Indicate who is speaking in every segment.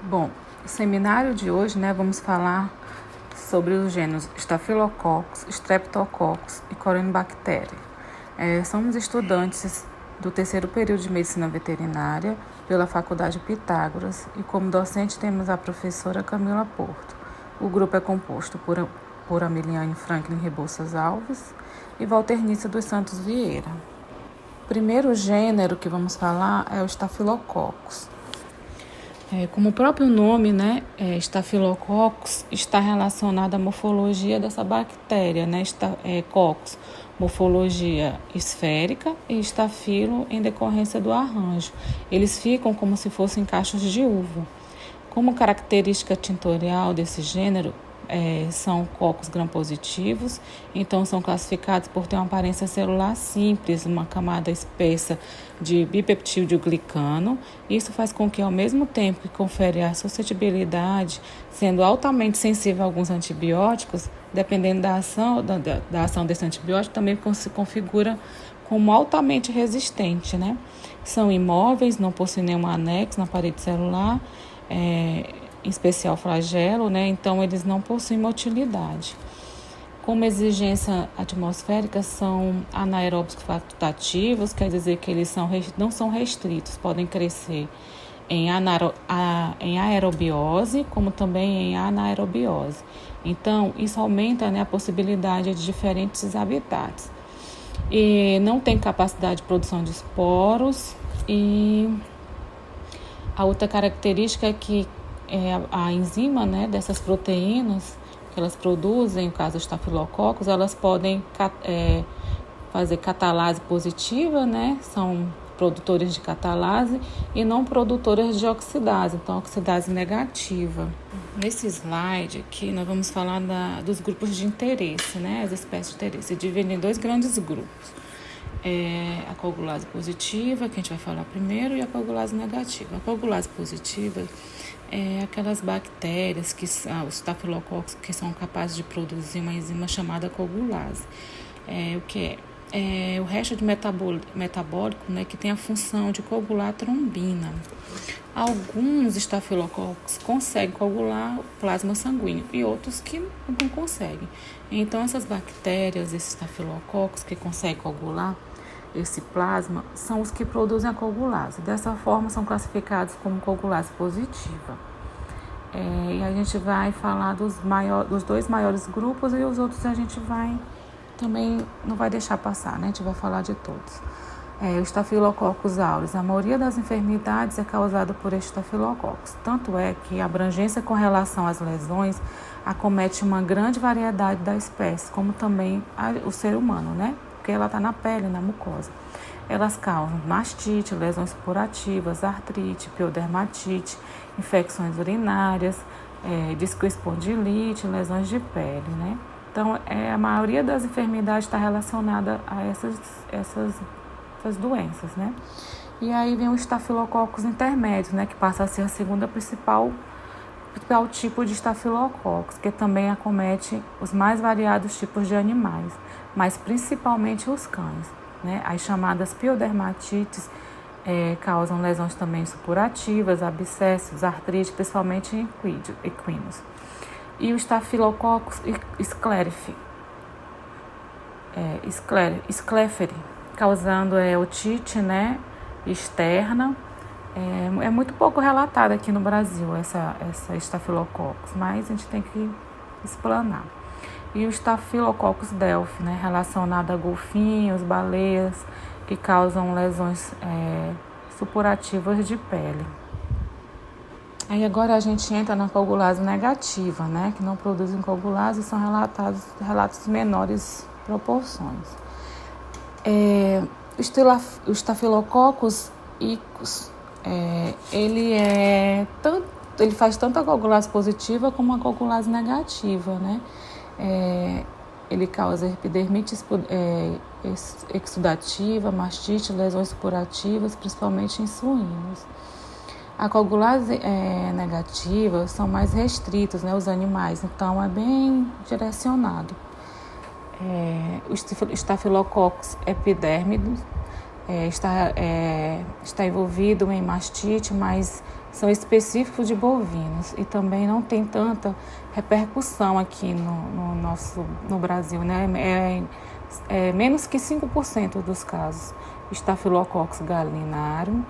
Speaker 1: Bom, o seminário de hoje, vamos falar sobre os gêneros Staphylococcus, Streptococcus e Corynebacterium. Somos estudantes do terceiro período de Medicina Veterinária pela Faculdade Pitágoras e como docente temos a professora Camila Porto. O grupo é composto por Amiliane Franklin Rebouças Alves e Valternice dos Santos Vieira. O primeiro gênero que vamos falar é o Staphylococcus. Como o próprio nome, Staphylococcus está relacionado à morfologia dessa bactéria, Coccus, morfologia esférica, e Staphylo em decorrência do arranjo. Eles ficam como se fossem cachos de uva. Como característica tintorial desse gênero, são cocos gram-positivos, então são classificados por ter uma aparência celular simples, uma camada espessa de bipeptídeo-glicano. Isso faz com que, ao mesmo tempo que confere a suscetibilidade, sendo altamente sensível a alguns antibióticos, dependendo da ação desse antibiótico, também se configura como altamente resistente, São imóveis, não possuem nenhum anexo na parede celular, em especial flagelo, então eles não possuem motilidade. Como exigência atmosférica, são anaeróbios facultativos, quer dizer que eles não são restritos, podem crescer em aerobiose, como também em anaerobiose. Então, isso aumenta a possibilidade de diferentes habitats. E não tem capacidade de produção de esporos. E a outra característica é que a enzima dessas proteínas que elas produzem, no caso do Staphylococcus, elas podem fazer catalase positiva, são produtores de catalase e não produtores de oxidase, então oxidase negativa. Nesse slide aqui nós vamos falar dos grupos de interesse, as espécies de interesse. Se dividem em dois grandes grupos. A coagulase positiva, que a gente vai falar primeiro, e a coagulase negativa. A coagulase positiva aquelas bactérias, os Staphylococcus, que são capazes de produzir uma enzima chamada coagulase. O que é? O resto de metabólico, que tem a função de coagular a trombina. Alguns Staphylococcus conseguem coagular o plasma sanguíneo e outros que não conseguem. Então, essas bactérias, esses Staphylococcus que conseguem coagular esse plasma, são os que produzem a coagulase. Dessa forma, são classificados como coagulase positiva. E a gente vai falar dos dois maiores grupos e os outros a gente também não vai deixar passar, A gente vai falar de todos. O Staphylococcus aureus, a maioria das enfermidades é causada por este Staphylococcus. Tanto é que a abrangência com relação às lesões acomete uma grande variedade da espécie, como também o ser humano, Porque ela está na pele, na mucosa. Elas causam mastite, lesões supurativas, artrite, piodermatite, infecções urinárias, discoespondilite, lesões de pele, Então, a maioria das enfermidades está relacionada a essas doenças, E aí vem o Staphylococcus intermédio, que passa a ser a segunda principal tipo de Staphylococcus, que também acomete os mais variados tipos de animais, mas principalmente os cães, As chamadas piodermatites causam lesões também supurativas, abscessos, artrite, principalmente em equinos. E o Staphylococcus sclepheri, causando otite, externa. É muito pouco relatada aqui no Brasil essa Staphylococcus, mas a gente tem que explanar. E o Staphylococcus delphi, relacionado a golfinhos, baleias, que causam lesões supurativas de pele. Aí agora a gente entra na coagulase negativa, que não produzem coagulase e são relatos menores proporções. O Staphylococcus icus, ele faz tanto a coagulase positiva como a coagulase negativa, Ele causa epidermite exudativa, mastite, lesões supurativas, principalmente em suínos. A coagulase negativa são mais restritos, os animais, então é bem direcionado. O Staphylococcus epidermidus está envolvido em mastite, mas são específicos de bovinos e também não tem tanta repercussão aqui no Brasil, né? Menos que 5% dos casos. Staphylococcus gallinarum,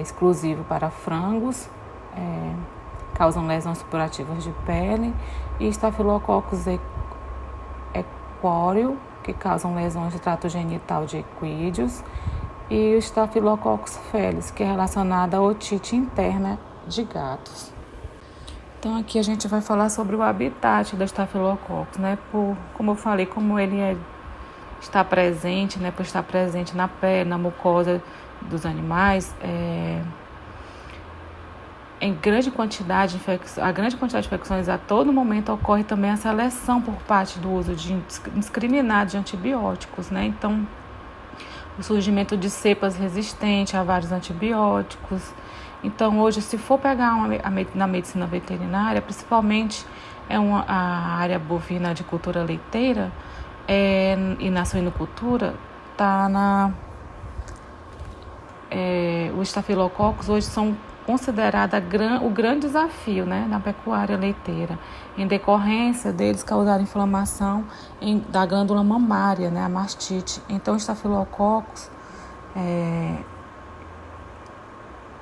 Speaker 1: exclusivo para frangos, causam lesões supurativas de pele, e Staphylococcus equóreo, que causam lesões de trato genital de equídeos, e o Staphylococcus felis, que é relacionado à otite interna de gatos. Então aqui a gente vai falar sobre o habitat da Staphylococcus, né? Como eu falei, como ele está presente, né? Por estar presente na pele, na mucosa dos animais, em grande quantidade de infecções a todo momento ocorre também a seleção por parte do uso indiscriminado de antibióticos, né? Então, o surgimento de cepas resistentes a vários antibióticos. Então, hoje, se for pegar na medicina veterinária, principalmente a área bovina de cultura leiteira e na suinocultura, os estafilococcos hoje são considerados o grande desafio, né, na pecuária leiteira, em decorrência deles causar inflamação da glândula mamária, né, a mastite. Então, o estafilococcus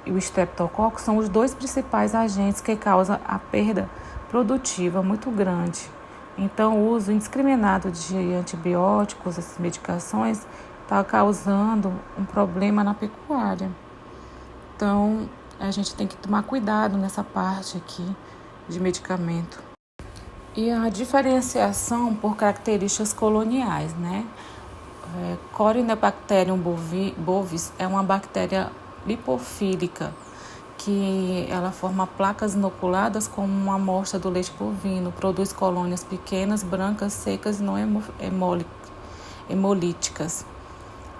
Speaker 1: e o streptococcus são os dois principais agentes que causam a perda produtiva muito grande. Então, o uso indiscriminado de antibióticos, essas medicações, está causando um problema na pecuária. Então, a gente tem que tomar cuidado nessa parte aqui de medicamento. E a diferenciação por características coloniais, né? Corynebacterium bovis é uma bactéria lipofílica, que ela forma placas inoculadas como uma amostra do leite bovino, produz colônias pequenas, brancas, secas e não hemolíticas.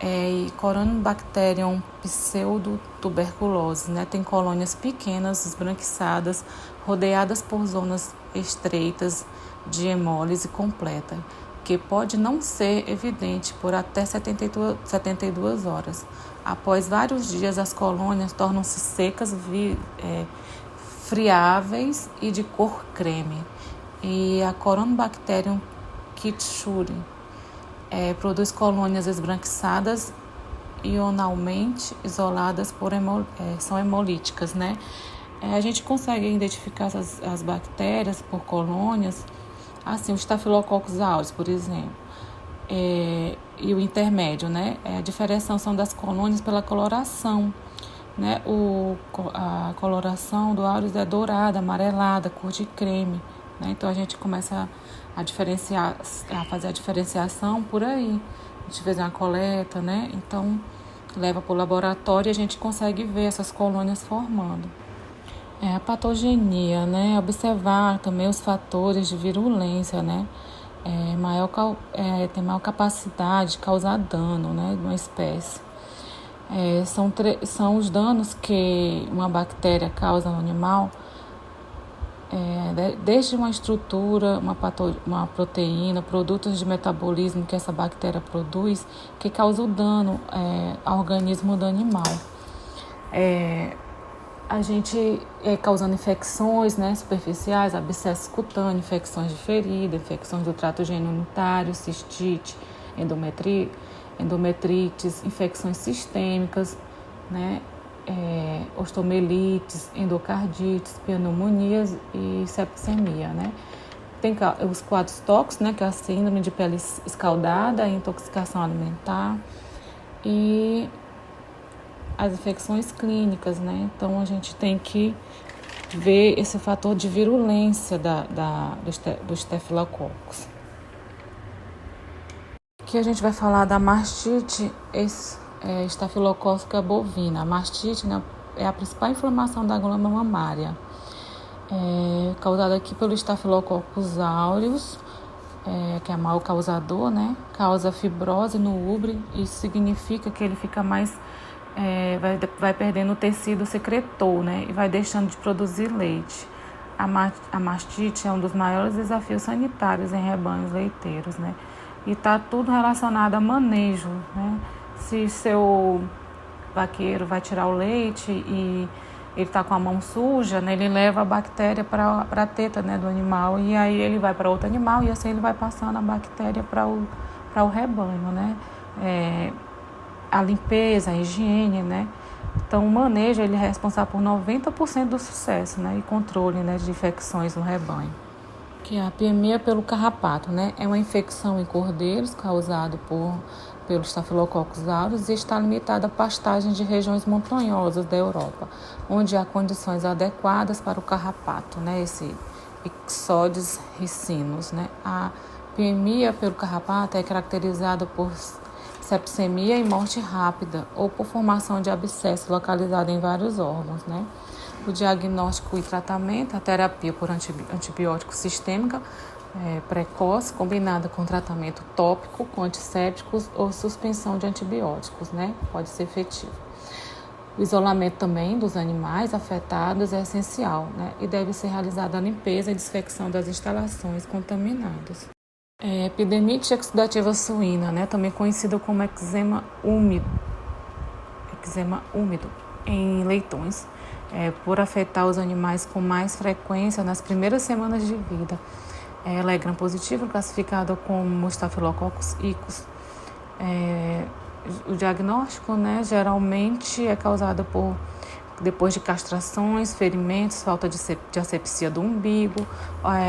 Speaker 1: E Corynebacterium pseudotuberculose, né? Tem colônias pequenas, esbranquiçadas, rodeadas por zonas estreitas de hemólise completa, que pode não ser evidente por até 72 horas. Após vários dias, as colônias tornam-se secas, friáveis e de cor creme. E a Corynebacterium kitschuri produz colônias esbranquiçadas ionalmente isoladas, são hemolíticas, né? A gente consegue identificar as bactérias por colônias, assim, o Staphylococcus aureus, por exemplo, e o intermédio, né? A diferenciação das colônias pela coloração, né? A coloração do aureus é dourada, amarelada, cor de creme, né? Então a gente começa a fazer a diferenciação por aí. A gente fez uma coleta, né? Então leva para o laboratório e a gente consegue ver essas colônias formando. A patogenia, né? Observar também os fatores de virulência, né? Tem maior capacidade de causar dano, né, de uma espécie. São os danos que uma bactéria causa no animal, desde uma estrutura, uma proteína, produtos de metabolismo que essa bactéria produz, que causa o dano ao organismo do animal. A gente causando infecções, né, superficiais, abscessos cutâneos, infecções de ferida, infecções do trato genitário, cistite, endometrites, infecções sistêmicas, né, ostomelites, endocardites, pneumonias e septicemia, né. Tem os quadros tóxicos, né, que é a síndrome de pele escaldada, a intoxicação alimentar e as infecções clínicas, né? Então a gente tem que ver esse fator de virulência do Staphylococcus. Aqui a gente vai falar da mastite estafilocócica bovina. A mastite, né, é a principal inflamação da glândula mamária, causada aqui pelo Staphylococcus aureus, que é o maior causador, né? Causa fibrose no úbre. Isso significa que ele fica mais vai perdendo o tecido secretor, né? E vai deixando de produzir leite. A mastite é um dos maiores desafios sanitários em rebanhos leiteiros, né? E está tudo relacionado a manejo, né? Se seu vaqueiro vai tirar o leite e ele está com a mão suja, né, ele leva a bactéria para a teta, né, do animal, e aí ele vai para outro animal e assim ele vai passando a bactéria para o rebanho, né? A limpeza, a higiene, né? Então, o manejo ele é responsável por 90% do sucesso, né, e controle, né, de infecções no rebanho. Que é a pneumonia pelo carrapato, né? É uma infecção em cordeiros causada pelo Staphylococcus aureus e está limitada a pastagens de regiões montanhosas da Europa, onde há condições adequadas para o carrapato, né? Esse Ixodes ricinus, né? A pneumonia pelo carrapato é caracterizada por sepsemia e morte rápida ou por formação de abscesso localizado em vários órgãos, né? O diagnóstico e tratamento, a terapia por antibiótico sistêmica precoce, combinada com tratamento tópico, com antissépticos ou suspensão de antibióticos, né? Pode ser efetivo. O isolamento também dos animais afetados é essencial, né? E deve ser realizada a limpeza e desinfecção das instalações contaminadas. Epidemite exudativa suína, né? Também conhecida como eczema úmido em leitões. Por afetar os animais com mais frequência nas primeiras semanas de vida. Ela é gram-positiva, classificada como Staphylococcus aureus. O diagnóstico, né, geralmente é causado depois de castrações, ferimentos, falta de asepsia do umbigo,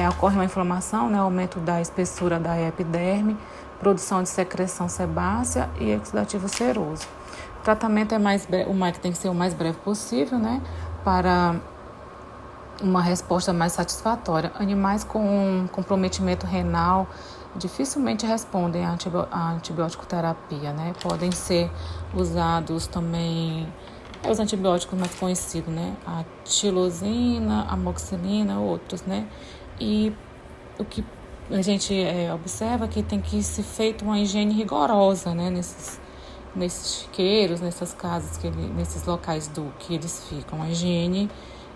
Speaker 1: ocorre uma inflamação, né, aumento da espessura da epiderme, produção de secreção sebácea e exudativo seroso. O tratamento tem que ser o mais breve possível, né, para uma resposta mais satisfatória. Animais com comprometimento renal dificilmente respondem à antibiótico terapia, né? Podem ser usados também os antibióticos mais conhecidos, né? A tilosina, a amoxicilina, outros, né? E o que a gente observa é que tem que ser feita uma higiene rigorosa, né? Nesses chiqueiros, nessas casas, nesses locais que eles ficam. A higiene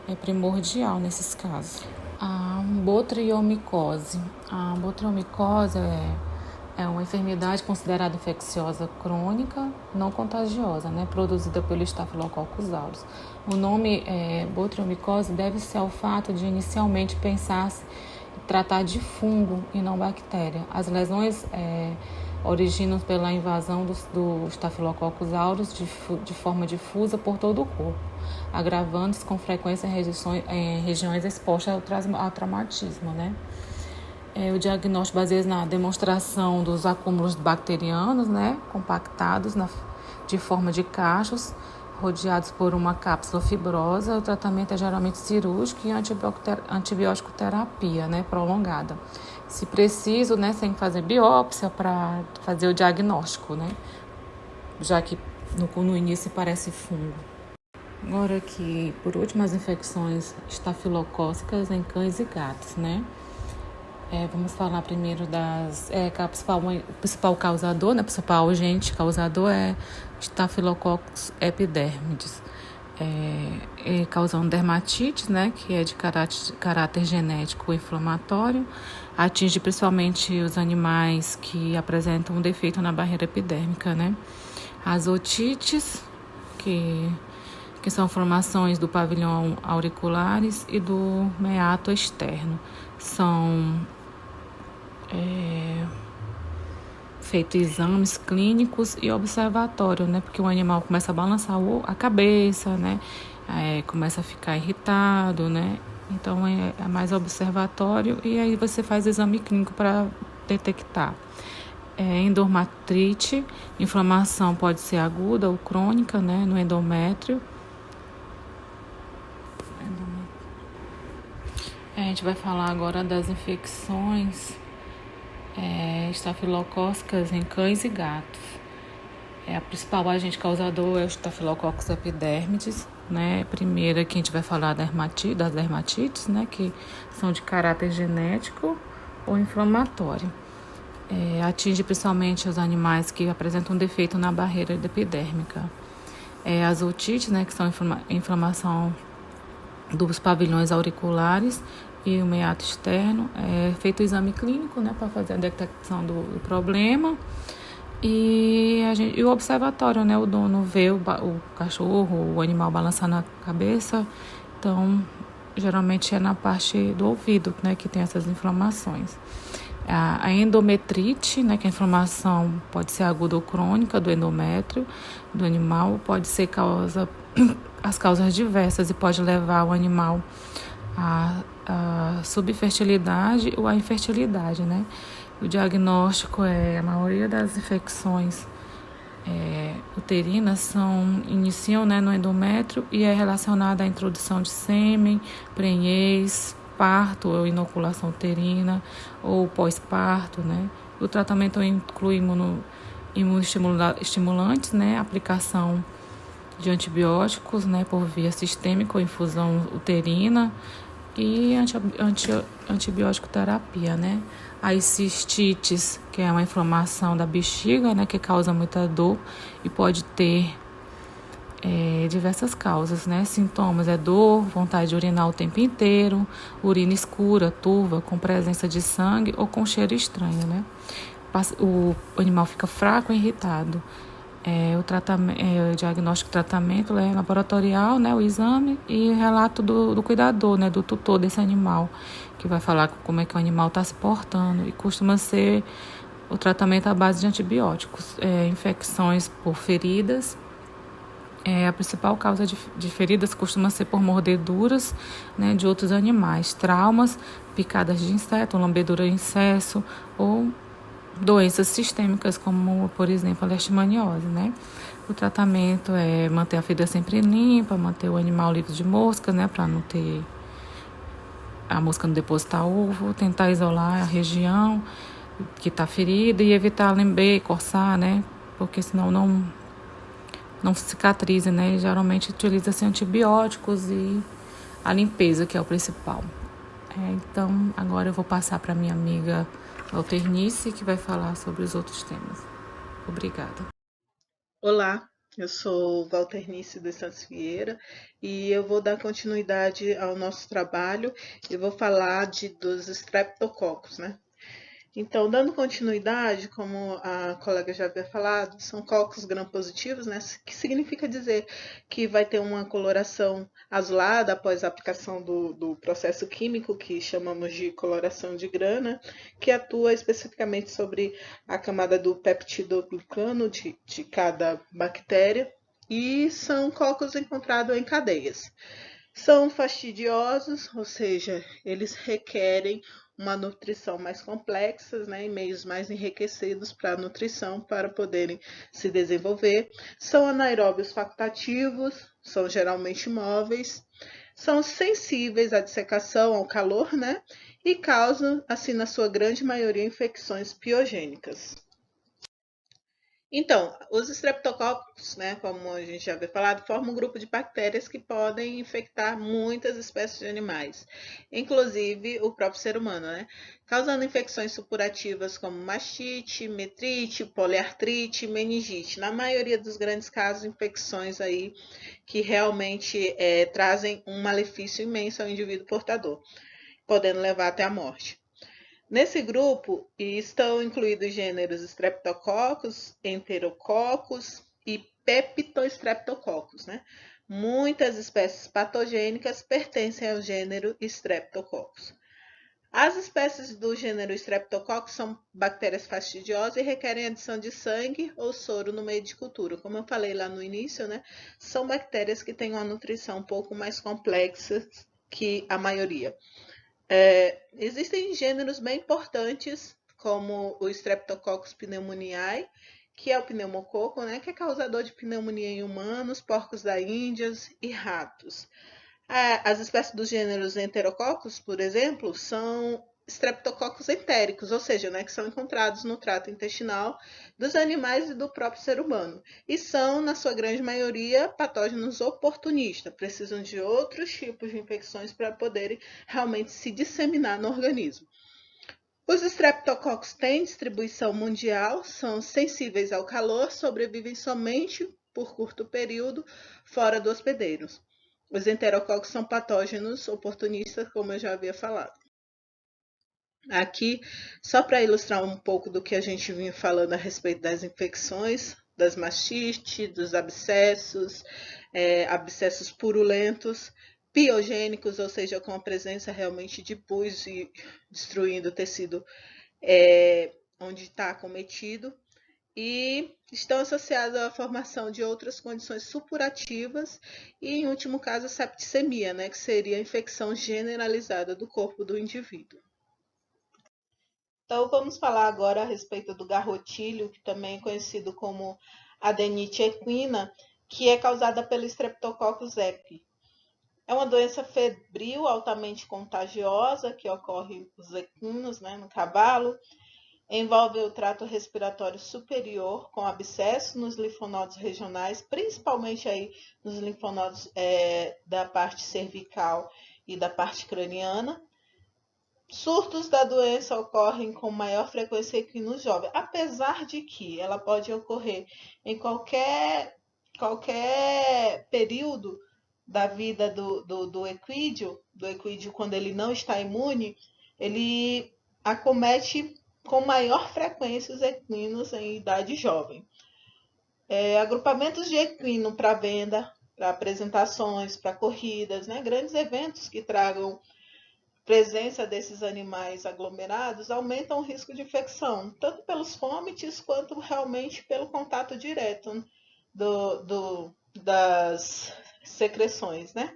Speaker 1: é primordial nesses casos. A botriomicose. A botriomicose é uma enfermidade considerada infecciosa crônica, não contagiosa, né, produzida pelo Staphylococcus aureus. O nome botriomicose deve-se ao fato de inicialmente pensar-se tratar de fungo e não bactéria. As lesões originam pela invasão do Staphylococcus aureus de forma difusa por todo o corpo, agravando-se com frequência em regiões expostas ao traumatismo, né? O diagnóstico baseia-se na demonstração dos acúmulos bacterianos, né, compactados de forma de cachos, rodeados por uma cápsula fibrosa. O tratamento é geralmente cirúrgico e antibiótico terapia, né, prolongada. Se preciso, né, sem fazer biópsia para fazer o diagnóstico, né, já que no início parece fungo. Agora aqui, por último, as infecções estafilocócicas em cães e gatos, né? Vamos falar primeiro o principal causador, né? O principal agente causador é Staphylococcus epidermidis, causando dermatite, né? Que é de caráter genético inflamatório, atinge principalmente os animais que apresentam um defeito na barreira epidérmica, né? As otites, que são formações do pavilhão auriculares e do meato externo. São feitos exames clínicos e observatório, né? Porque o animal começa a balançar a cabeça, né? Começa a ficar irritado, né? Então é mais observatório e aí você faz o exame clínico para detectar. Endometrite, inflamação pode ser aguda ou crônica, né? No endométrio. A gente vai falar agora das infecções estafilocócicas em cães e gatos. A principal agente causador é o Staphylococcus epidermidis, né? Primeiro aqui a gente vai falar das dermatites, né? Que são de caráter genético ou inflamatório. Atinge principalmente os animais que apresentam um defeito na barreira epidérmica. As otites, né? Que são inflamação dos pavilhões auriculares e o meato externo. Feito o exame clínico, né, para fazer a detecção do problema. E o observatório, né? O dono vê o cachorro, o animal balançando a cabeça. Então, geralmente é na parte do ouvido, né? Que tem essas inflamações. A endometrite, né? Que a inflamação pode ser aguda ou crônica do endométrio do animal. Pode ser as causas diversas e pode levar o animal a subfertilidade ou a infertilidade, né? O diagnóstico a maioria das infecções uterinas iniciam, né, no endométrio e é relacionada à introdução de sêmen, prenhez, parto ou inoculação uterina ou pós-parto, né? O tratamento inclui imunoestimulantes, né, aplicação de antibióticos, né, por via sistêmica ou infusão uterina e antibiótico terapia, né? As cistites, que é uma inflamação da bexiga, né, que causa muita dor e pode ter diversas causas, né? Sintomas dor, vontade de urinar o tempo inteiro, urina escura, turva, com presença de sangue ou com cheiro estranho, né? O animal fica fraco e irritado. O diagnóstico e tratamento é laboratorial, né, o exame e relato do cuidador, né, do tutor desse animal, que vai falar como é que o animal está se portando. E costuma ser o tratamento à base de antibióticos. Infecções por feridas. A principal causa de feridas costuma ser por mordeduras, né, de outros animais, traumas, picadas de inseto, lambedura de inseto ou doenças sistêmicas, como, por exemplo, a leishmaniose, né? O tratamento é manter a ferida sempre limpa, manter o animal livre de moscas, né? Para não ter a mosca não depositar ovo, tentar isolar a região que está ferida e evitar lamber, coçar, né? Porque senão não cicatriza, né? E geralmente utiliza-se antibióticos e a limpeza, que é o principal. Então, agora eu vou passar para minha amiga Walternice, que vai falar sobre os outros temas. Obrigada.
Speaker 2: Olá, eu sou Walternice dos Santos Vieira e eu vou dar continuidade ao nosso trabalho e vou falar dos streptococcus, né? Então, dando continuidade, como a colega já havia falado, são cocos gram-positivos, né? Que significa dizer que vai ter uma coloração azulada após a aplicação do processo químico que chamamos de coloração de grana, que atua especificamente sobre a camada do peptidoglicano de cada bactéria, e são cocos encontrados em cadeias. São fastidiosos, ou seja, eles requerem uma nutrição mais complexa, né, e meios mais enriquecidos para a nutrição para poderem se desenvolver. São anaeróbios facultativos, são geralmente móveis, são sensíveis à dissecação, ao calor, né, e causam, assim, na sua grande maioria, infecções piogênicas. Então, os estreptococcus, né, como a gente já havia falado, formam um grupo de bactérias que podem infectar muitas espécies de animais, inclusive o próprio ser humano, né, causando infecções supurativas como mastite, metrite, poliartrite, meningite. Na maioria dos grandes casos, infecções aí que realmente trazem um malefício imenso ao indivíduo portador, podendo levar até a morte. Nesse grupo estão incluídos gêneros Streptococcus, Enterococcus e Peptostreptococcus, né? Muitas espécies patogênicas pertencem ao gênero Streptococcus. As espécies do gênero Streptococcus são bactérias fastidiosas e requerem adição de sangue ou soro no meio de cultura. Como eu falei lá no início, né? São bactérias que têm uma nutrição um pouco mais complexa que a maioria. Existem gêneros bem importantes, como o Streptococcus pneumoniae, que é o pneumococo, né, que é causador de pneumonia em humanos, porcos da Índia e ratos. As espécies dos gêneros Enterococcus, por exemplo, são Streptococcus entéricos, ou seja, né, que são encontrados no trato intestinal dos animais e do próprio ser humano. E são, na sua grande maioria, patógenos oportunistas, precisam de outros tipos de infecções para poderem realmente se disseminar no organismo. Os streptococcus têm distribuição mundial, são sensíveis ao calor, sobrevivem somente por curto período fora do hospedeiro. Os enterococcus são patógenos oportunistas, como eu já havia falado. Aqui, só para ilustrar um pouco do que a gente vinha falando a respeito das infecções, das mastites, dos abscessos, abscessos purulentos, piogênicos, ou seja, com a presença realmente de pus e destruindo o tecido onde está acometido, e estão associados à formação de outras condições supurativas e, em último caso, a septicemia, né, que seria a infecção generalizada do corpo do indivíduo. Então, vamos falar agora a respeito do garrotilho, que também é conhecido como adenite equina, que é causada pelo Streptococcus epi. É uma doença febril altamente contagiosa que ocorre nos equinos, né, no cavalo. Envolve o trato respiratório superior, com abscesso nos linfonodos regionais, principalmente aí nos linfonodos da parte cervical e da parte craniana. Surtos da doença ocorrem com maior frequência aqui no jovem, apesar de que ela pode ocorrer em qualquer período da vida do equídeo, quando ele não está imune, ele acomete com maior frequência os equinos em idade jovem. Agrupamentos de equino para venda, para apresentações, para corridas, né? Grandes eventos que tragam presença desses animais aglomerados aumentam o risco de infecção, tanto pelos fômites quanto realmente pelo contato direto das secreções, né?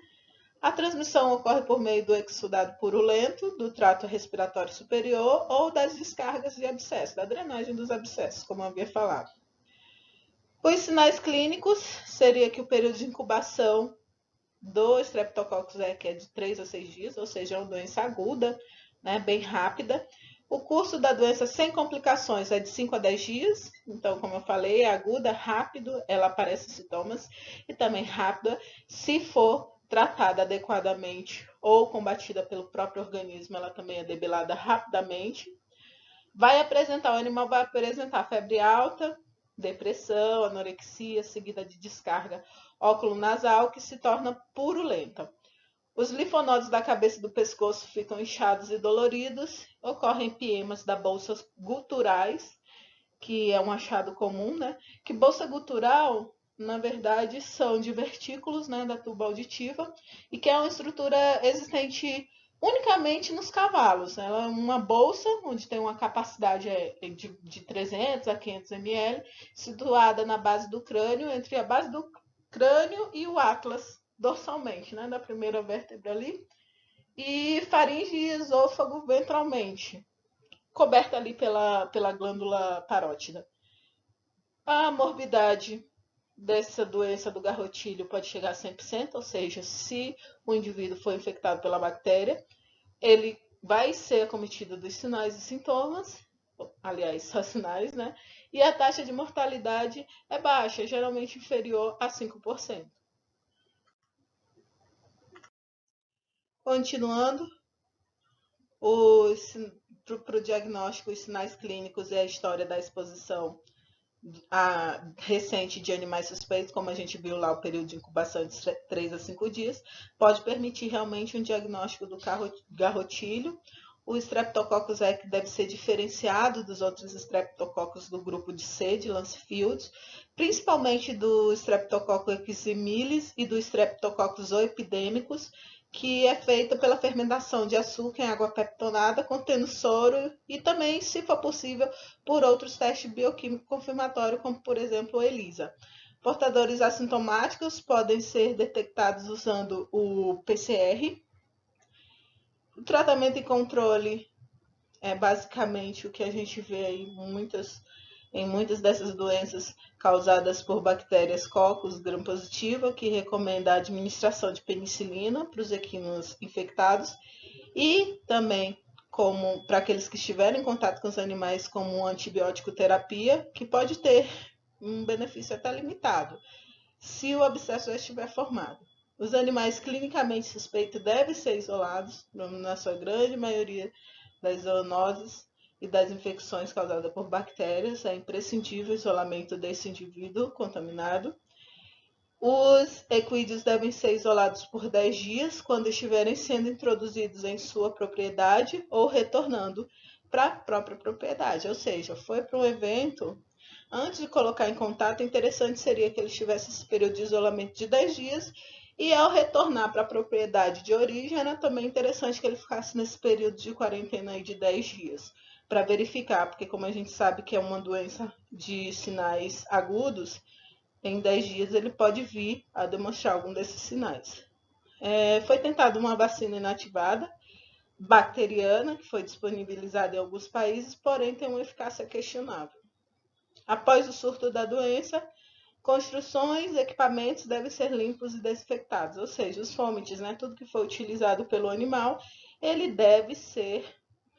Speaker 2: A transmissão ocorre por meio do exudado purulento, do trato respiratório superior ou das descargas de abscesso, da drenagem dos abscessos, como eu havia falado. Os sinais clínicos seria que o período de incubação do Streptococcus é de 3 a 6 dias, ou seja, é uma doença aguda, né, bem rápida. O curso da doença sem complicações é de 5 a 10 dias, então, como eu falei, é aguda, rápido, ela aparece sintomas, e também rápida, se for tratada adequadamente ou combatida pelo próprio organismo, ela também é debelada rapidamente. O animal vai apresentar febre alta, depressão, anorexia, seguida de descarga óculo-nasal, que se torna purulenta. Os linfonodos da cabeça e do pescoço ficam inchados e doloridos, ocorrem piemas da bolsa guturais, que é um achado comum, né? Que bolsa gutural, na verdade, são divertículos, né, da tuba auditiva, e que é uma estrutura existente unicamente nos cavalos. Ela é uma bolsa onde tem uma capacidade de 300 a 500 ml, situada na base do crânio, entre a base do crânio e o atlas, dorsalmente, né, da primeira vértebra ali, e faringe e esôfago ventralmente, coberta ali pela glândula parótida. A morbidade dessa doença do garrotilho pode chegar a 100%, ou seja, se o indivíduo for infectado pela bactéria, ele vai ser acometido dos sinais e sintomas, aliás, só sinais, né? E a taxa de mortalidade é baixa, geralmente inferior a 5%. Continuando, para o diagnóstico, os sinais clínicos e a história da exposição recente de animais suspeitos, como a gente viu lá, o período de incubação de 3 a 5 dias, pode permitir realmente um diagnóstico do garrotilho. O Streptococcus equi deve ser diferenciado dos outros Streptococcus do grupo de C, de Lancefield, principalmente do Streptococcus equisimilis e do Streptococcus oepidemicus, que é feita pela fermentação de açúcar em água peptonada, contendo soro, e também, se for possível, por outros testes bioquímicos confirmatórios, como, por exemplo, o ELISA. Portadores assintomáticos podem ser detectados usando o PCR. O tratamento e controle é basicamente o que a gente vê aí em muitas dessas doenças causadas por bactérias Coccus gram-positiva, que recomenda a administração de penicilina para os equinos infectados e também como para aqueles que estiverem em contato com os animais como antibiótico terapia, que pode ter um benefício até limitado, se o abscesso já estiver formado. Os animais clinicamente suspeitos devem ser isolados, na sua grande maioria das zoonoses e das infecções causadas por bactérias. É imprescindível o isolamento desse indivíduo contaminado. Os equídeos devem ser isolados por 10 dias quando estiverem sendo introduzidos em sua propriedade ou retornando para a própria propriedade. Ou seja, foi para um evento, antes de colocar em contato, interessante seria que ele tivesse esse período de isolamento de 10 dias e ao retornar para a propriedade de origem, era também interessante que ele ficasse nesse período de quarentena aí de 10 dias, para verificar, porque como a gente sabe que é uma doença de sinais agudos, em 10 dias ele pode vir a demonstrar algum desses sinais. Foi tentada uma vacina inativada, bacteriana, que foi disponibilizada em alguns países, porém tem uma eficácia questionável. Após o surto da doença, construções, equipamentos devem ser limpos e desinfectados, ou seja, os fômites, né, tudo que foi utilizado pelo animal, ele deve ser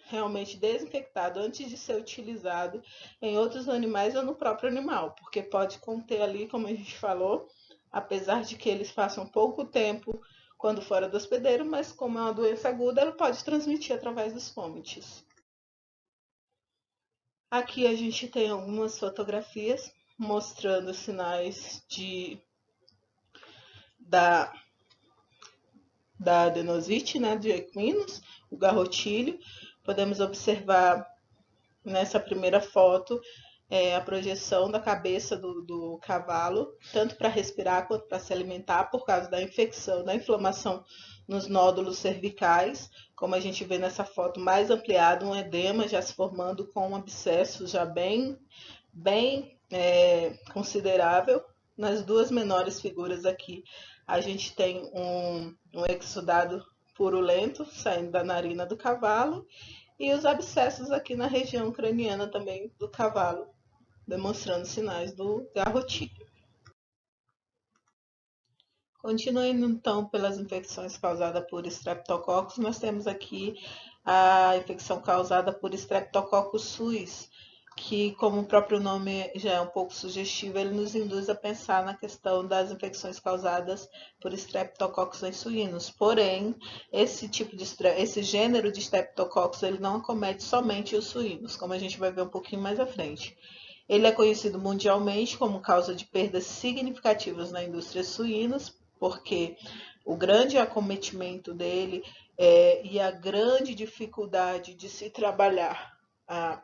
Speaker 2: realmente desinfectado antes de ser utilizado em outros animais ou no próprio animal, porque pode conter ali, como a gente falou, apesar de que eles passam pouco tempo quando fora do hospedeiro, mas como é uma doença aguda, ela pode transmitir através dos fômites. Aqui a gente tem algumas fotografias mostrando sinais da, da adenosite, né, de equinos, o garrotilho. Podemos observar nessa primeira foto a projeção da cabeça do cavalo, tanto para respirar quanto para se alimentar, por causa da infecção, da inflamação nos nódulos cervicais, como a gente vê nessa foto mais ampliada, um edema já se formando com um abscesso já bem considerável. Nas duas menores figuras aqui, a gente tem um exudado purulento saindo da narina do cavalo e os abscessos aqui na região craniana também do cavalo, demonstrando sinais do garrotilho. Continuando então pelas infecções causadas por Streptococcus, nós temos aqui a infecção causada por Streptococcus suis, que, como o próprio nome já é um pouco sugestivo, ele nos induz a pensar na questão das infecções causadas por Streptococcus em suínos. Porém, esse gênero de Streptococcus ele não acomete somente os suínos, como a gente vai ver um pouquinho mais à frente. Ele é conhecido mundialmente como causa de perdas significativas na indústria suínos, porque o grande acometimento dele e a grande dificuldade de se trabalhar a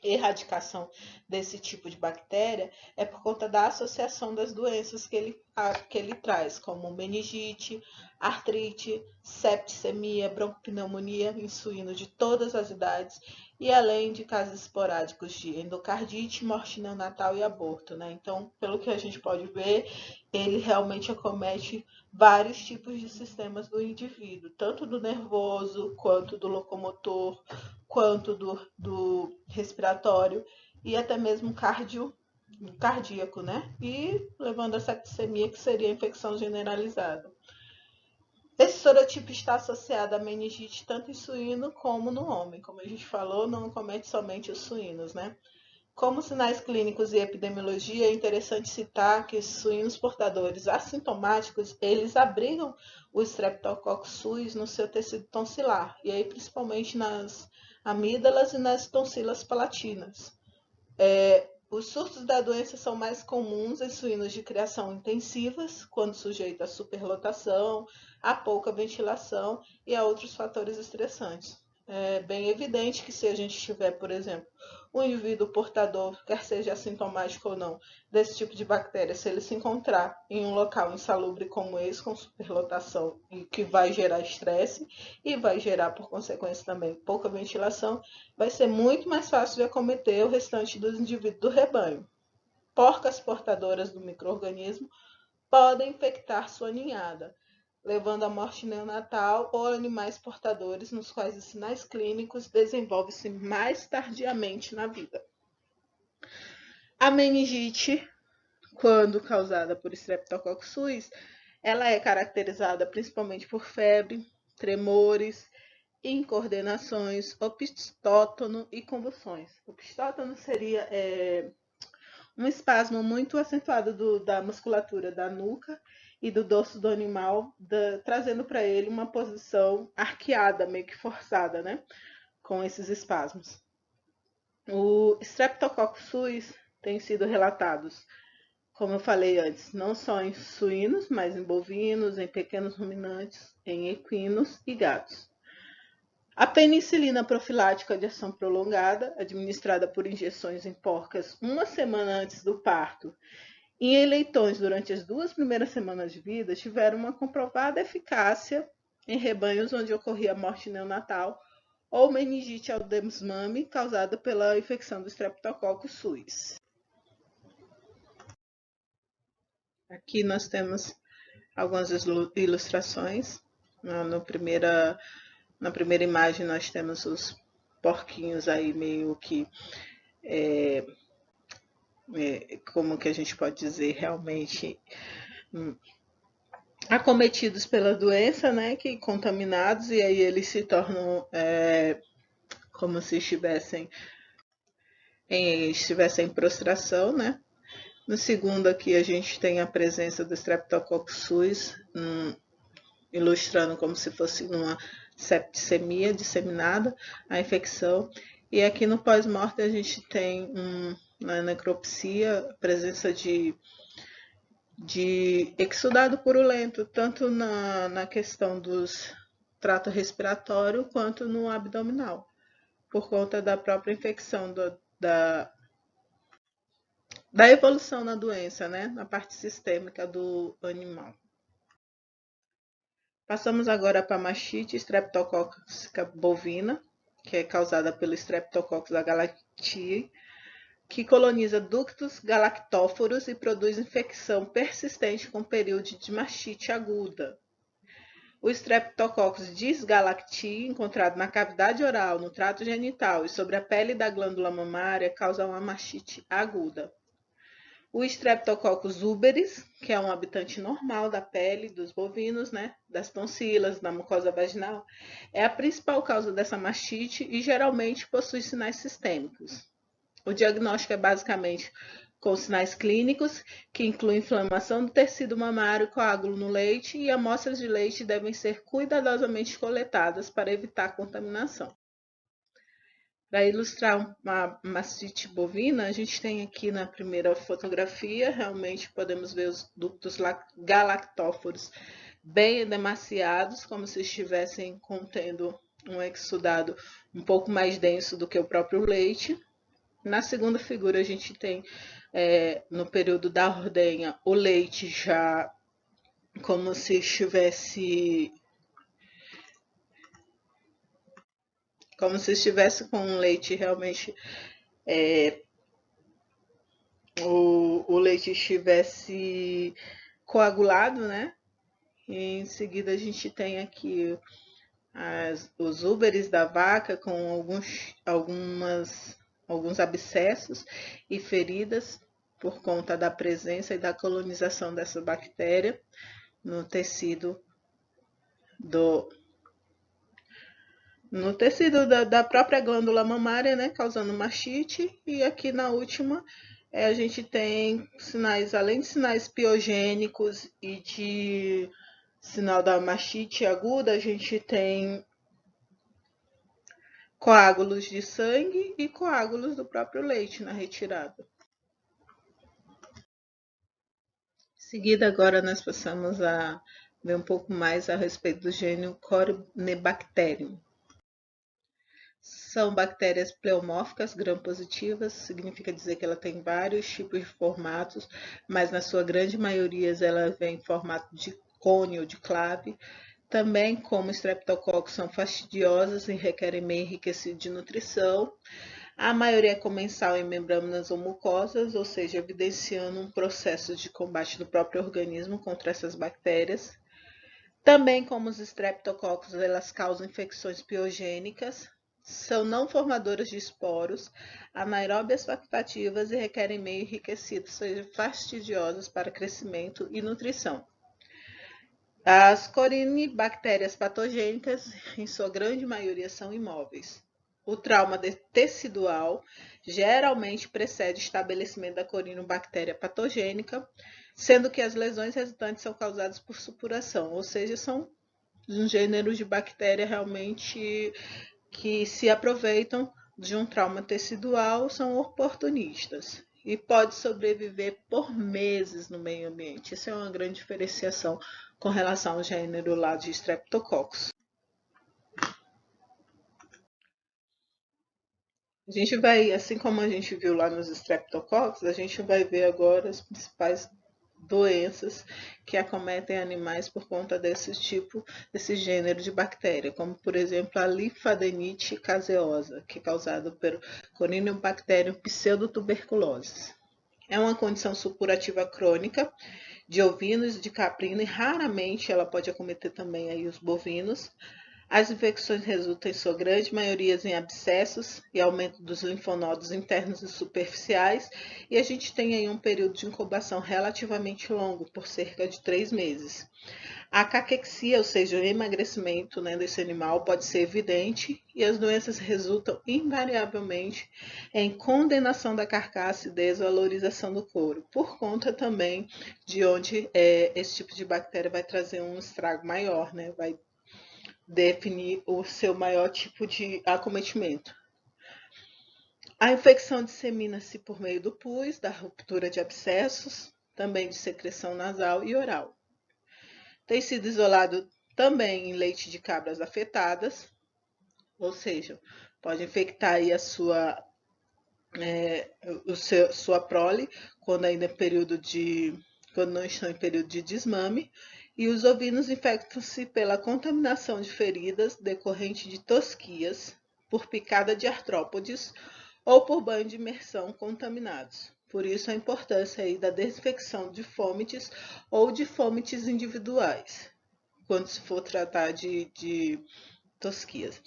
Speaker 2: erradicação desse tipo de bactéria é por conta da associação das doenças que ele traz, como meningite, artrite, septicemia, broncopneumonia em suíno de todas as idades e além de casos esporádicos de endocardite, morte neonatal e aborto, né? Então, pelo que a gente pode ver, ele realmente acomete vários tipos de sistemas do indivíduo, tanto do nervoso, quanto do locomotor, quanto do respiratório e até mesmo cardíaco, né? E levando a septicemia, que seria a infecção generalizada. Esse sorotipo está associado à meningite tanto em suíno como no homem. Como a gente falou, não acomete somente os suínos, né? Como sinais clínicos e epidemiologia, é interessante citar que os suínos portadores assintomáticos, eles abrigam o Streptococcus suis no seu tecido tonsilar, e aí principalmente nas amígdalas e nas tonsilas palatinas. Os surtos da doença são mais comuns em suínos de criação intensivas, quando sujeito à superlotação, a pouca ventilação e a outros fatores estressantes. É bem evidente que se a gente tiver, por exemplo, um indivíduo portador, quer seja assintomático ou não, desse tipo de bactéria, se ele se encontrar em um local insalubre como esse, com superlotação, e que vai gerar estresse e vai gerar, por consequência, também pouca ventilação, vai ser muito mais fácil de acometer o restante dos indivíduos do rebanho. Porcas portadoras do micro-organismo podem infectar sua ninhada, levando à morte neonatal ou animais portadores nos quais os sinais clínicos desenvolvem-se mais tardiamente na vida. A meningite, quando causada por Streptococcus suis, ela é caracterizada principalmente por febre, tremores, incoordenações, opistótono e convulsões. O opistótono seria um espasmo muito acentuado da musculatura da nuca e do dorso do animal, trazendo para ele uma posição arqueada, meio que forçada, né? Com esses espasmos. O Streptococcus suis tem sido relatados como eu falei antes, não só em suínos, mas em bovinos, em pequenos ruminantes, em equinos e gatos. A penicilina profilática de ação prolongada, administrada por injeções em porcas uma semana antes do parto, e em leitões durante as 2 primeiras semanas de vida, tiveram uma comprovada eficácia em rebanhos onde ocorria morte neonatal ou meningite ao desmame causada pela infecção do Streptococcus suis. Aqui nós temos algumas ilustrações. Na primeira imagem nós temos os porquinhos aí meio que, como que a gente pode dizer, realmente acometidos pela doença, né, que contaminados, e aí eles se tornam como se estivessem em prostração, né. No segundo aqui a gente tem a presença do Streptococcus suis, ilustrando como se fosse uma septicemia disseminada, a infecção. E aqui no pós-mortem a gente tem na necropsia a presença de exudado purulento, tanto na questão dos trato respiratório quanto no abdominal, por conta da própria infecção da evolução na doença, né, na parte sistêmica do animal. Passamos agora para a mastite streptocócica bovina, que é causada pelo Streptococcus agalactiae, que coloniza ductos galactóforos e produz infecção persistente com período de mastite aguda. O Streptococcus dysgalactiae, encontrado na cavidade oral, no trato genital e sobre a pele da glândula mamária, causa uma mastite aguda. O Streptococcus uberis, que é um habitante normal da pele dos bovinos, né, das tonsilas, da mucosa vaginal, é a principal causa dessa mastite e geralmente possui sinais sistêmicos. O diagnóstico é basicamente com sinais clínicos, que incluem inflamação do tecido mamário, coágulo no leite, e amostras de leite devem ser cuidadosamente coletadas para evitar contaminação. Para ilustrar uma mastite bovina, a gente tem aqui na primeira fotografia, realmente podemos ver os ductos galactóforos bem edemaciados, como se estivessem contendo um exudado um pouco mais denso do que o próprio leite. Na segunda figura, a gente tem, no período da ordenha, o leite já como se estivesse com um leite realmente, o leite estivesse coagulado, né? E em seguida a gente tem aqui os úberes da vaca com alguns abscessos e feridas por conta da presença e da colonização dessa bactéria no tecido da própria glândula mamária, né, causando mastite. E aqui na última, a gente tem sinais, além de sinais piogênicos e de sinal da mastite aguda, a gente tem coágulos de sangue e coágulos do próprio leite na retirada. Em seguida, agora nós passamos a ver um pouco mais a respeito do gênero Corynebacterium. São bactérias pleomórficas, gram-positivas, significa dizer que ela tem vários tipos de formatos, mas na sua grande maioria ela vem em formato de cone ou de clave. Também, como Streptococcus, são fastidiosas e requerem meio enriquecido de nutrição. A maioria é comensal em membranas ou mucosas, ou seja, evidenciando um processo de combate do próprio organismo contra essas bactérias. Também, como os Streptococcus, elas causam infecções piogênicas, são não formadoras de esporos, anaeróbias facultativas e requerem meio enriquecido, seja fastidiosas para crescimento e nutrição. As corinibactérias patogênicas, em sua grande maioria, são imóveis. O trauma tecidual geralmente precede o estabelecimento da corinobactéria patogênica, sendo que as lesões resultantes são causadas por supuração, ou seja, são um gênero de bactéria realmente que se aproveitam de um trauma tecidual, são oportunistas. e pode sobreviver por meses no meio ambiente. Essa é uma grande diferenciação com relação ao gênero lá de Streptococcus. A gente vai, assim como a gente viu lá nos Streptococcus, a gente vai ver agora as principais doenças que acometem animais por conta desse gênero de bactéria, como por exemplo a linfadenite caseosa, que é causada pelo Corynebacterium pseudotuberculosis. É uma condição supurativa crônica de ovinos e de caprino e raramente ela pode acometer também aí os bovinos. As infecções resultam, em sua grande maioria, em abscessos e aumento dos linfonodos internos e superficiais, e a gente tem aí um período de incubação relativamente longo, por cerca de 3 meses. A caquexia, ou seja, o emagrecimento, né, desse animal, pode ser evidente e as doenças resultam invariavelmente em condenação da carcaça e desvalorização do couro, por conta também de onde esse tipo de bactéria vai trazer um estrago maior, né, vai definir o seu maior tipo de acometimento. A infecção dissemina-se por meio do pus, da ruptura de abscessos, também de secreção nasal e oral. Tem sido isolado também em leite de cabras afetadas, ou seja, pode infectar aí sua prole quando ainda quando não estão em período de desmame, e os ovinos infectam-se pela contaminação de feridas decorrente de tosquias, por picada de artrópodes ou por banho de imersão contaminados. Por isso a importância aí da desinfecção de fômites ou de fômites individuais, quando se for tratar de tosquias.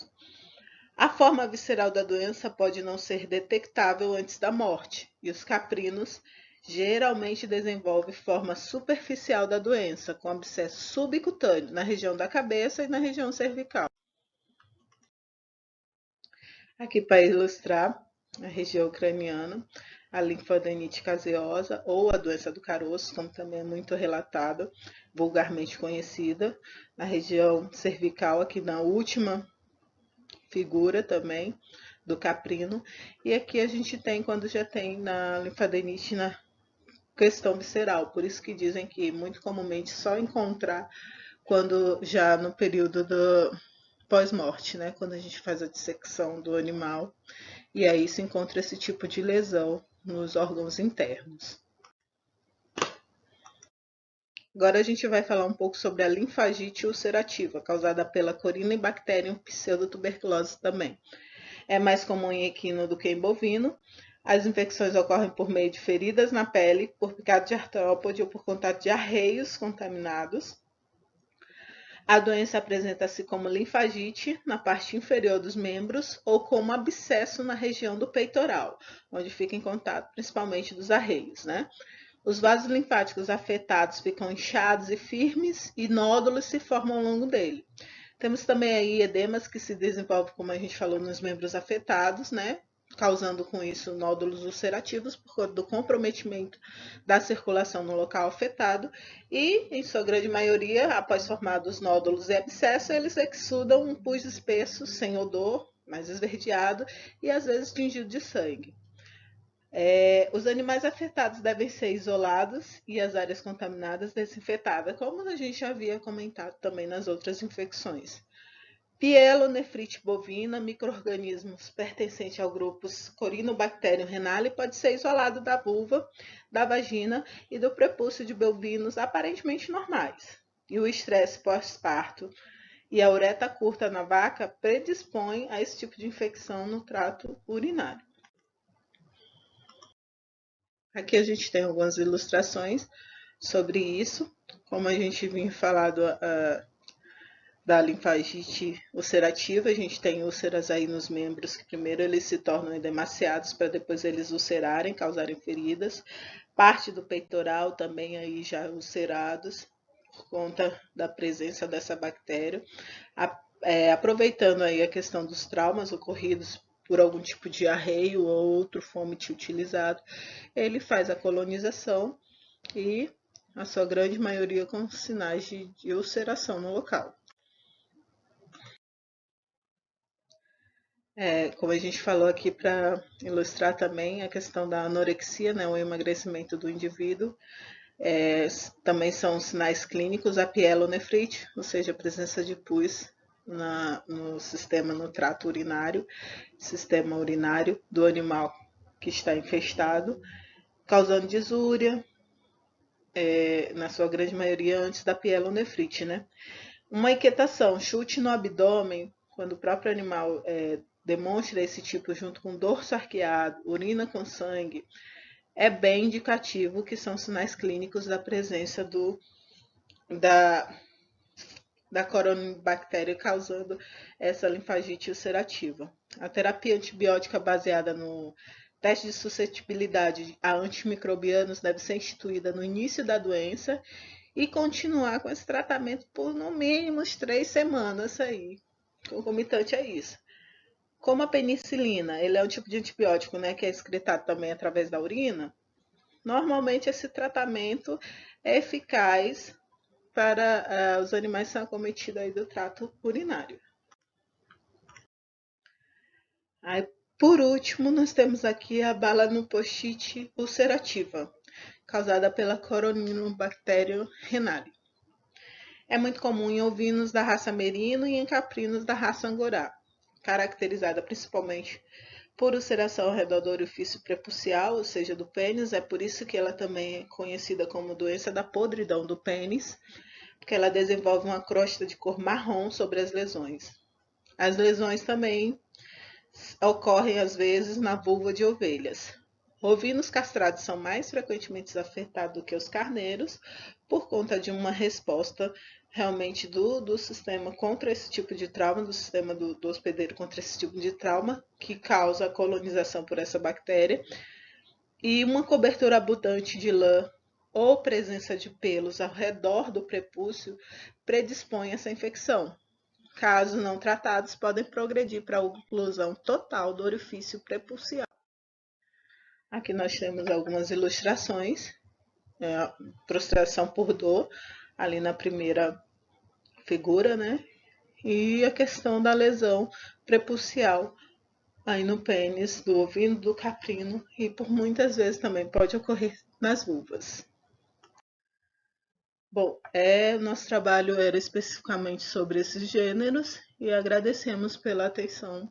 Speaker 2: A forma visceral da doença pode não ser detectável antes da morte, e os caprinos geralmente desenvolvem forma superficial da doença, com abscesso subcutâneo na região da cabeça e na região cervical. Aqui para ilustrar a região craniana, a linfadenite caseosa ou a doença do caroço, como também é muito relatada, vulgarmente conhecida, na região cervical, aqui na última figura também do caprino, e aqui a gente tem quando já tem na linfadenite na questão visceral, por isso que dizem que muito comumente só encontrar quando já no período do pós-morte, né, quando a gente faz a dissecção do animal, e aí se encontra esse tipo de lesão nos órgãos internos. Agora a gente vai falar um pouco sobre a linfagite ulcerativa, causada pela Corynebacterium pseudotuberculosis também. É mais comum em equino do que em bovino. As infecções ocorrem por meio de feridas na pele, por picado de artrópode ou por contato de arreios contaminados. A doença apresenta-se como linfagite na parte inferior dos membros ou como abscesso na região do peitoral, onde fica em contato principalmente dos arreios, né? Os vasos linfáticos afetados ficam inchados e firmes e nódulos se formam ao longo dele. Temos também aí edemas que se desenvolvem, como a gente falou, nos membros afetados, né? Causando com isso nódulos ulcerativos por conta do comprometimento da circulação no local afetado e, em sua grande maioria, após formados nódulos e abscessos, eles exudam um pus espesso, sem odor, mais esverdeado e às vezes tingido de sangue. Os animais afetados devem ser isolados e as áreas contaminadas desinfetadas, como a gente já havia comentado também nas outras infecções. Pielonefrite bovina, micro-organismos pertencentes ao grupo Corynebacterium renale, pode ser isolado da vulva, da vagina e do prepúcio de bovinos aparentemente normais. E o estresse pós-parto e a ureta curta na vaca predispõem a esse tipo de infecção no trato urinário. Aqui a gente tem algumas ilustrações sobre isso, como a gente vinha falado da linfagite ulcerativa, a gente tem úlceras aí nos membros que primeiro eles se tornam edemaciados para depois eles ulcerarem, causarem feridas. Parte do peitoral também aí já ulcerados por conta da presença dessa bactéria. Aproveitando aí a questão dos traumas ocorridos por algum tipo de arreio ou outro fômite utilizado, ele faz a colonização e a sua grande maioria com sinais de ulceração no local. Como a gente falou aqui, para ilustrar também a questão da anorexia, né, o emagrecimento do indivíduo, também são sinais clínicos a pielonefrite, ou seja, a presença de pus no trato urinário, sistema urinário do animal que está infestado, causando disúria, na sua grande maioria antes da pielonefrite, né? Uma inquietação, chute no abdômen, quando o próprio animal demonstra esse tipo junto com dorso arqueado, urina com sangue, é bem indicativo que são sinais clínicos da presença da coronibactéria causando essa linfagite ulcerativa. A terapia antibiótica baseada no teste de suscetibilidade a antimicrobianos deve ser instituída no início da doença e continuar com esse tratamento por no mínimo 3 semanas aí, concomitante a isso. Como a penicilina, ele é um tipo de antibiótico, né, que é excretado também através da urina, normalmente esse tratamento é eficaz para os animais que são acometidos aí do trato urinário. Aí, por último, nós temos aqui a balanopostite ulcerativa, causada pela Corynebacterium renale. É muito comum em ovinos da raça merino e em caprinos da raça angorá, caracterizada principalmente por ulceração ao redor do orifício prepucial, ou seja, do pênis. É por isso que ela também é conhecida como doença da podridão do pênis, porque ela desenvolve uma crosta de cor marrom sobre as lesões. As lesões também ocorrem às vezes na vulva de ovelhas. Ovinos castrados são mais frequentemente afetados do que os carneiros, por conta de uma resposta realmente do sistema contra esse tipo de trauma, do sistema do hospedeiro contra esse tipo de trauma, que causa a colonização por essa bactéria, e uma cobertura abundante de lã ou presença de pelos ao redor do prepúcio predispõe a essa infecção. Caso não tratados, podem progredir para a oclusão total do orifício prepucial. Aqui nós temos algumas ilustrações, prostração por dor, ali na primeira figura, né? E a questão da lesão prepucial aí no pênis do ovino, do caprino, e por muitas vezes também pode ocorrer nas vulvas. Bom, nosso trabalho era especificamente sobre esses gêneros e agradecemos pela atenção